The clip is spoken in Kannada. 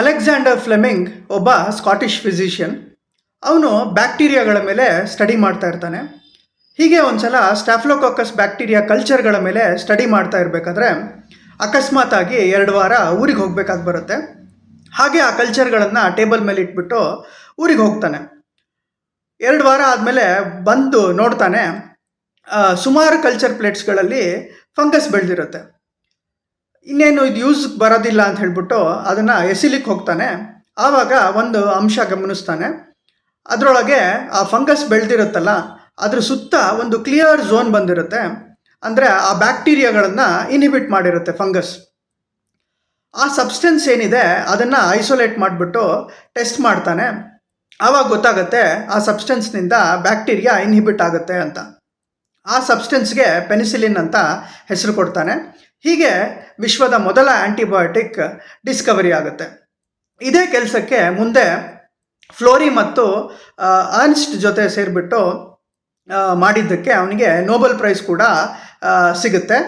ಅಲೆಕ್ಸಾಂಡರ್ ಫ್ಲೆಮಿಂಗ್ ಒಬ್ಬ ಸ್ಕಾಟಿಷ್ ಫಿಸಿಷಿಯನ್. ಅವನು ಬ್ಯಾಕ್ಟೀರಿಯಾಗಳ ಮೇಲೆ ಸ್ಟಡಿ ಮಾಡ್ತಾ ಇರ್ತಾನೆ. ಹೀಗೆ ಒಂದು ಸಲ ಸ್ಟಾಫ್ಲೋಕಾಕಸ್ ಬ್ಯಾಕ್ಟೀರಿಯಾ ಕಲ್ಚರ್ಗಳ ಮೇಲೆ ಸ್ಟಡಿ ಮಾಡ್ತಾ ಇರಬೇಕಾದ್ರೆ ಅಕಸ್ಮಾತಾಗಿ 2 ವಾರ ಊರಿಗೆ ಹೋಗ್ಬೇಕಾಗಿ ಬರುತ್ತೆ. ಹಾಗೆ ಆ ಕಲ್ಚರ್ಗಳನ್ನು ಟೇಬಲ್ ಮೇಲೆ ಇಟ್ಬಿಟ್ಟು ಊರಿಗೆ ಹೋಗ್ತಾನೆ. 2 ವಾರ ಆದಮೇಲೆ ಬಂದು ನೋಡ್ತಾನೆ, ಸುಮಾರು ಕಲ್ಚರ್ ಪ್ಲೇಟ್ಸ್ಗಳಲ್ಲಿ ಫಂಗಸ್ ಬೆಳೆದಿರುತ್ತೆ. ಇನ್ನೇನು ಇದು ಯೂಸ್ ಬರೋದಿಲ್ಲ ಅಂತ ಹೇಳ್ಬಿಟ್ಟು ಅದನ್ನು ಎಸಿಲಿಕ್ಕೆ ಹೋಗ್ತಾನೆ. ಆವಾಗ ಒಂದು ಅಂಶ ಗಮನಿಸ್ತಾನೆ. ಅದರೊಳಗೆ ಆ ಫಂಗಸ್ ಬೆಳೆದಿರುತ್ತಲ್ಲ, ಅದ್ರ ಸುತ್ತ ಒಂದು ಕ್ಲಿಯರ್ ಝೋನ್ ಬಂದಿರುತ್ತೆ. ಅಂದರೆ ಆ ಬ್ಯಾಕ್ಟೀರಿಯಾಗಳನ್ನು ಇನ್ಹಿಬಿಟ್ ಮಾಡಿರುತ್ತೆ ಫಂಗಸ್. ಆ ಸಬ್ಸ್ಟೆನ್ಸ್ ಏನಿದೆ ಅದನ್ನು ಐಸೋಲೇಟ್ ಮಾಡಿಬಿಟ್ಟು ಟೆಸ್ಟ್ ಮಾಡ್ತಾನೆ. ಆವಾಗ ಗೊತ್ತಾಗುತ್ತೆ ಆ ಸಬ್ಸ್ಟೆನ್ಸ್ನಿಂದ ಬ್ಯಾಕ್ಟೀರಿಯಾ ಇನ್ಹಿಬಿಟ್ ಆಗುತ್ತೆ ಅಂತ. ಆ ಸಬ್ಸ್ಟೆನ್ಸ್ಗೆ ಪೆನಿಸಿಲಿನ್ ಅಂತ ಹೆಸರು ಕೊಡ್ತಾನೆ. ಹೀಗೆ ವಿಶ್ವದ ಮೊದಲ ಆ್ಯಂಟಿಬಯೋಟಿಕ್ ಡಿಸ್ಕವರಿ ಆಗುತ್ತೆ. ಇದೇ ಕೆಲಸಕ್ಕೆ ಮುಂದೆ ಫ್ಲೋರಿ ಮತ್ತು ಅರ್ನ್ಸ್ಟ್ ಜೊತೆ ಸೇರಿಬಿಟ್ಟು ಮಾಡಿದ್ದಕ್ಕೆ ಅವನಿಗೆ ನೊಬೆಲ್ ಪ್ರೈಸ್ ಕೂಡ ಸಿಗುತ್ತೆ.